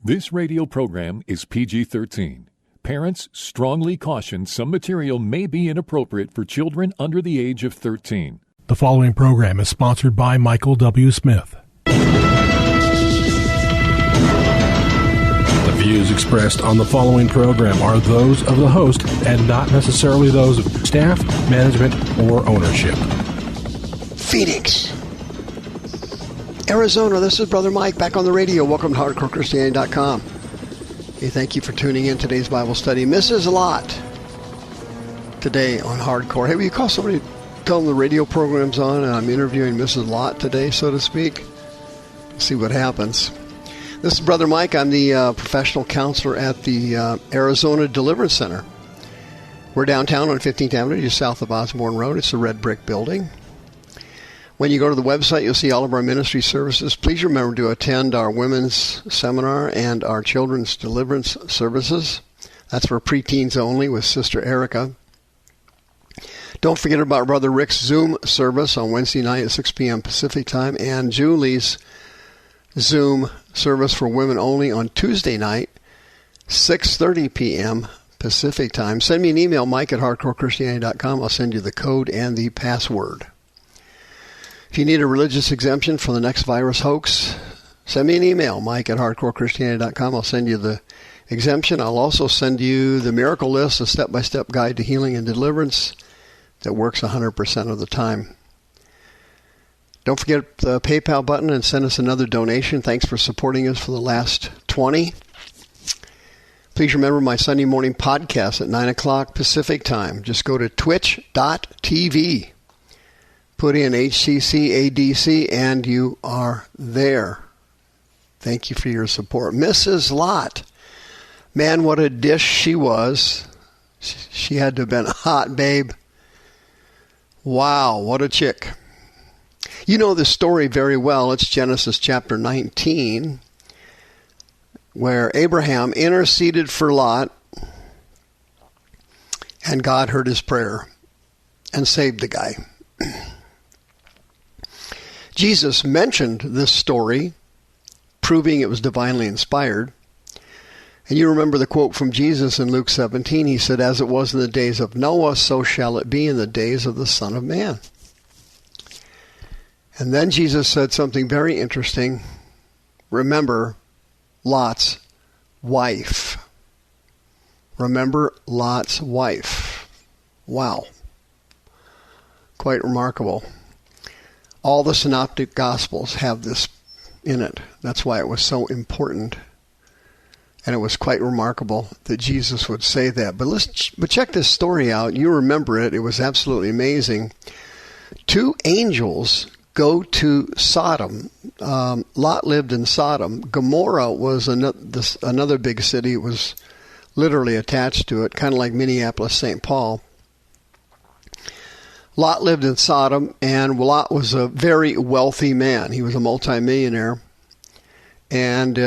This radio program is PG-13. Parents strongly caution some material may be inappropriate for children under the age of 13. The following program is sponsored by Michael W. Smith. The views expressed on the following program are those of the host and not necessarily those of staff, management, or ownership. Phoenix, Arizona, this is Brother Mike back on the radio. Welcome to HardcoreChristianity.com. Hey, thank you for tuning in today's Bible study. Mrs. Lot today on Hardcore. Hey, will you call somebody, tell them the radio program's on and I'm interviewing Mrs. Lot today, so to speak? See what happens. This is Brother Mike. I'm the professional counselor at the Arizona Deliverance Center. We're downtown on 15th Avenue, just south of Osborne Road. It's a red brick building. When you go to the website, you'll see all of our ministry services. Please remember to attend our women's seminar and our children's deliverance services. That's for preteens only with Sister Erica. Don't forget about Brother Rick's Zoom service on Wednesday night at 6 p.m. Pacific time and Julie's Zoom service for women only on Tuesday night, 6:30 p.m. Pacific time. Send me an email, Mike at HardcoreChristianity.com. I'll send you the code and the password. If you need a religious exemption for the next virus hoax, send me an email, Mike at HardcoreChristianity.com. I'll send you the exemption. I'll also send you the miracle list, a step-by-step guide to healing and deliverance that works 100% of the time. Don't forget the PayPal button and send us another donation. Thanks for supporting us for the last 20. Please remember my Sunday morning podcast at 9 o'clock Pacific time. Just go to twitch.tv. Put in HCCADC and you are there. Thank you for your support. Mrs. Lot. Man, what a dish she was. She had to have been a hot babe. Wow, what a chick. You know this story very well. It's Genesis chapter 19, where Abraham interceded for Lot, and God heard his prayer and saved the guy. Jesus mentioned this story, proving it was divinely inspired. And you remember the quote from Jesus in Luke 17. He said, "As it was in the days of Noah, so shall it be in the days of the Son of Man." And then Jesus said something very interesting. Remember Lot's wife. Remember Lot's wife. Wow. Quite remarkable. All the synoptic gospels have this in it. That's why it was so important. And it was quite remarkable that Jesus would say that. But check this story out. You remember it. It was absolutely amazing. Two angels go to Sodom. Lot lived in Sodom. Gomorrah was another big city. It was literally attached to it, kind of like Minneapolis, St. Paul. Lot lived in Sodom, and Lot was a very wealthy man. He was a multimillionaire, and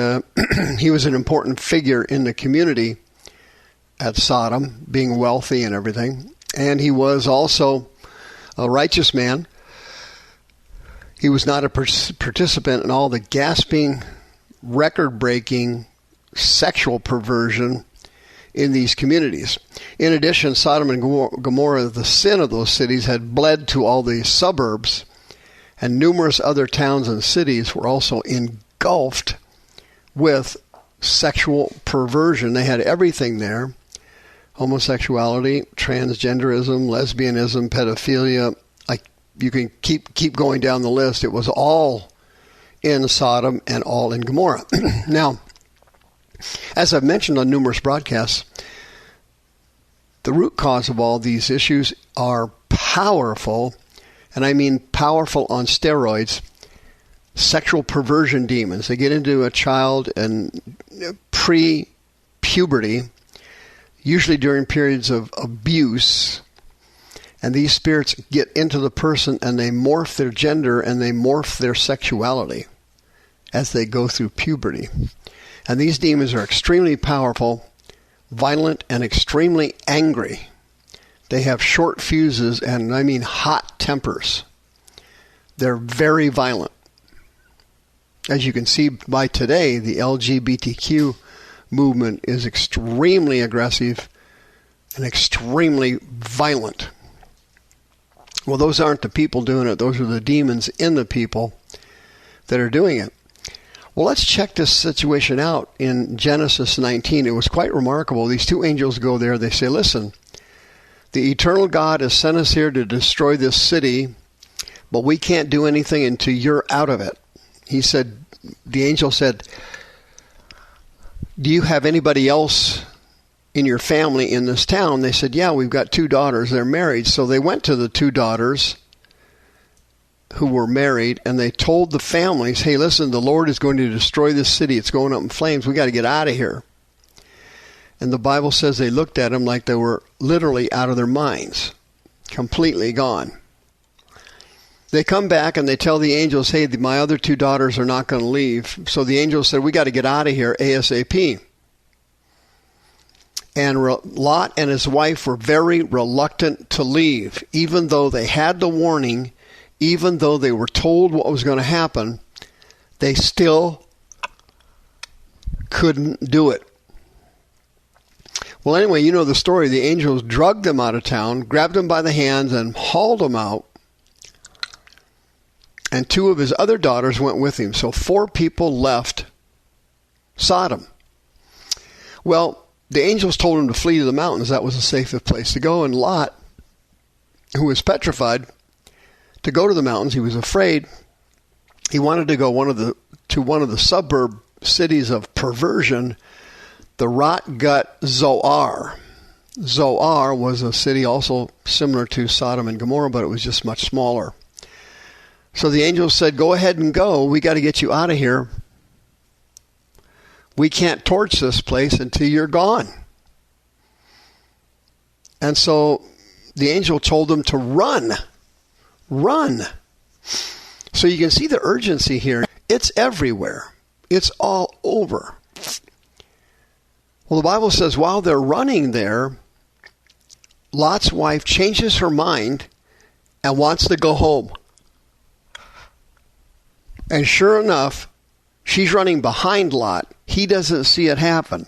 he was an important figure in the community at Sodom, being wealthy and everything. And he was also a righteous man. He was not a participant in all the gasping, record-breaking sexual perversion in these communities. In addition, Sodom and Gomorrah, the sin of those cities had bled to all the suburbs, and numerous other towns and cities were also engulfed with sexual perversion. They had everything there: homosexuality, transgenderism, lesbianism, pedophilia. You can keep going down the list. It was all in Sodom and all in Gomorrah. Now, as I've mentioned on numerous broadcasts, the root cause of all these issues are powerful, and I mean powerful on steroids, sexual perversion demons. They get into a child and pre-puberty, usually during periods of abuse, and these spirits get into the person and they morph their gender and they morph their sexuality as they go through puberty. And these demons are extremely powerful, violent, and extremely angry. They have short fuses and, I mean, hot tempers. They're very violent. As you can see by today, the LGBTQ movement is extremely aggressive and extremely violent. Well, those aren't the people doing it. Those are the demons in the people that are doing it. Well, let's check this situation out in Genesis 19. It was quite remarkable. These two angels go there. They say, listen, the eternal God has sent us here to destroy this city, but we can't do anything until you're out of it. He said, the angel said, do you have anybody else in your family in this town? They said, yeah, we've got two daughters. They're married. So they went to the two daughters who were married, and they told the families, hey, listen, the Lord is going to destroy this city. It's going up in flames. We got to get out of here. And the Bible says they looked at them like they were literally out of their minds, completely gone. They come back and they tell the angels, hey, my other two daughters are not going to leave. So the angels said, we got to get out of here ASAP. And Lot and his wife were very reluctant to leave, even though they had the warning, even though they were told what was going to happen. They still couldn't do it. Well, anyway, you know the story. The angels dragged them out of town, grabbed them by the hands, and hauled them out. And two of his other daughters went with him. So 4 people left Sodom. Well, the angels told him to flee to the mountains. That was the safest place to go. And Lot, who was petrified to go to the mountains, he was afraid. He wanted to go to one of the suburb cities of perversion, the rot gut Zoar. Zoar was a city also similar to Sodom and Gomorrah, but it was just much smaller. So the angels said, go ahead and go. We got to get you out of here. We can't torch this place until you're gone. And so the angel told them to run. Run. So you can see the urgency here. It's everywhere. It's all over. Well, the Bible says while they're running there, Lot's wife changes her mind and wants to go home. And sure enough, she's running behind Lot. He doesn't see it happen.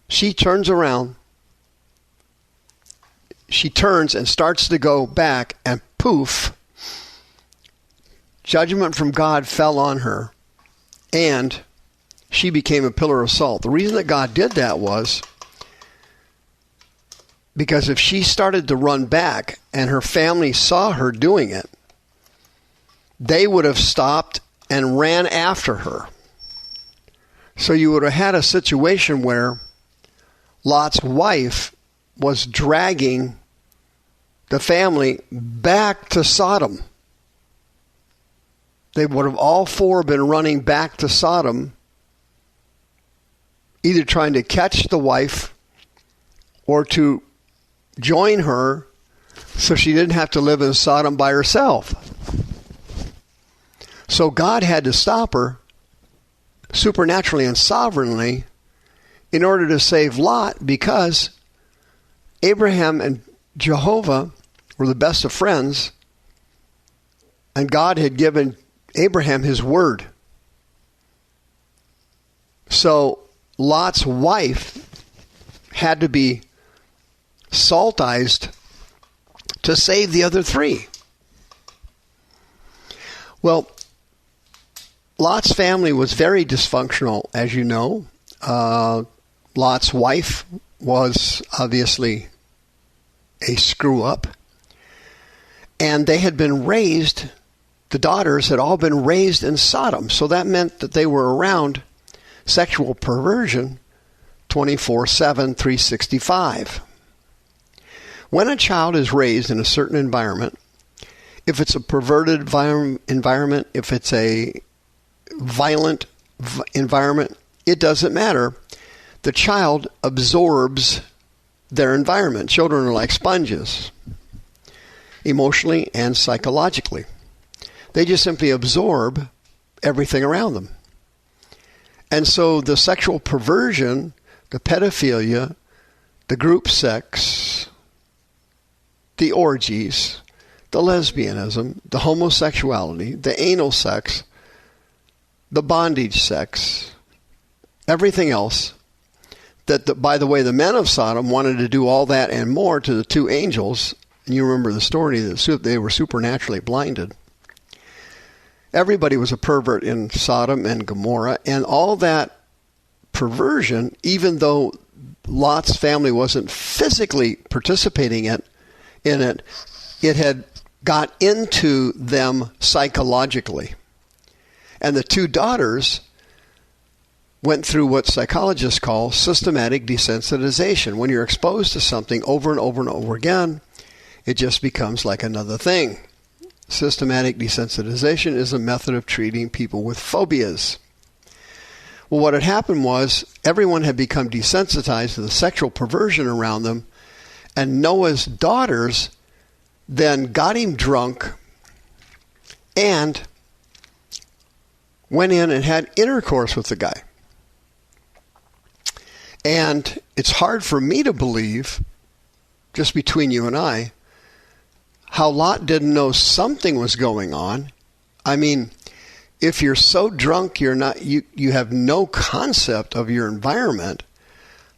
She turns around. She turns and starts to go back, and poof, judgment from God fell on her, and she became a pillar of salt. The reason that God did that was because if she started to run back and her family saw her doing it, they would have stopped and ran after her. So you would have had a situation where Lot's wife was dragging the family back to Sodom. They would have all 4 been running back to Sodom, either trying to catch the wife or to join her so she didn't have to live in Sodom by herself. So God had to stop her supernaturally and sovereignly in order to save Lot, because Abraham and Jehovah were the best of friends, and God had given Abraham his word. So Lot's wife had to be saltized to save the other 3. Well, Lot's family was very dysfunctional, as you know. Lot's wife was obviously a screw-up. And they had been raised, the daughters had all been raised in Sodom. So that meant that they were around sexual perversion 24/7, 365. When a child is raised in a certain environment, if it's a perverted environment, if it's a violent environment, it doesn't matter. The child absorbs their environment. Children are like sponges, emotionally and psychologically. They just simply absorb everything around them. And so the sexual perversion, the pedophilia, the group sex, the orgies, the lesbianism, the homosexuality, the anal sex, the bondage sex, everything else. By the way, the men of Sodom wanted to do all that and more to the two angels. And you remember the story that they were supernaturally blinded. Everybody was a pervert in Sodom and Gomorrah, and all that perversion, even though Lot's family wasn't physically participating in it, it had got into them psychologically. And the two daughters went through what psychologists call systematic desensitization. When you're exposed to something over and over and over again, it just becomes like another thing. Systematic desensitization is a method of treating people with phobias. Well, what had happened was everyone had become desensitized to the sexual perversion around them, and Noah's daughters then got him drunk and went in and had intercourse with the guy. And it's hard for me to believe, just between you and I, how Lot didn't know something was going on. I mean, if you're so drunk you have no concept of your environment,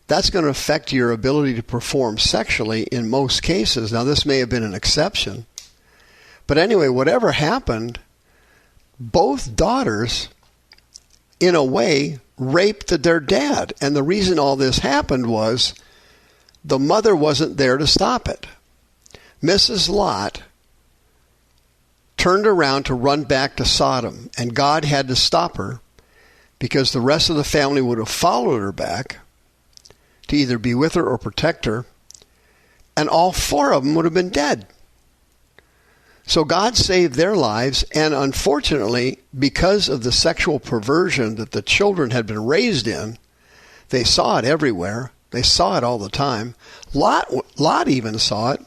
that's going to affect your ability to perform sexually in most cases. Now, this may have been an exception. But anyway, whatever happened, both daughters, in a way, raped their dad. And the reason all this happened was the mother wasn't there to stop it. Mrs. Lot turned around to run back to Sodom, and God had to stop her because the rest of the family would have followed her back to either be with her or protect her, and all four of them would have been dead. So God saved their lives, and unfortunately, because of the sexual perversion that the children had been raised in, they saw it everywhere. They saw it all the time. Lot even saw it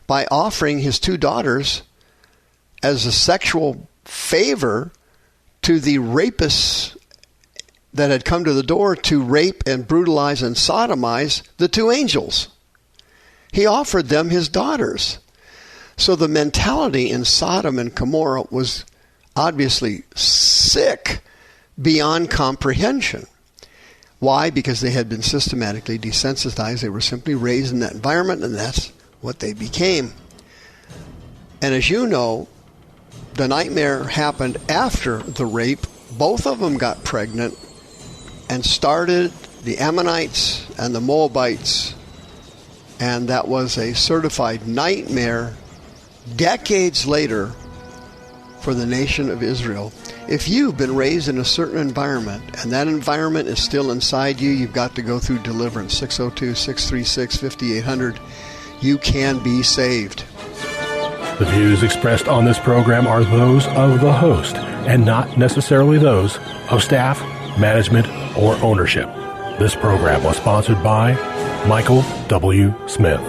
by offering his two daughters as a sexual favor to the rapists that had come to the door to rape and brutalize and sodomize the two angels. He offered them his daughters. So the mentality in Sodom and Gomorrah was obviously sick beyond comprehension. Why? Because they had been systematically desensitized. They were simply raised in that environment, and that's what they became. And as you know, the nightmare happened after the rape. Both of them got pregnant and started the Ammonites and the Moabites. And that was a certified nightmare decades later for the nation of Israel. If you've been raised in a certain environment and that environment is still inside you, you've got to go through deliverance. 602-636-5800. You can be saved. The views expressed on this program are those of the host and not necessarily those of staff, management, or ownership. This program was sponsored by Michael W. Smith.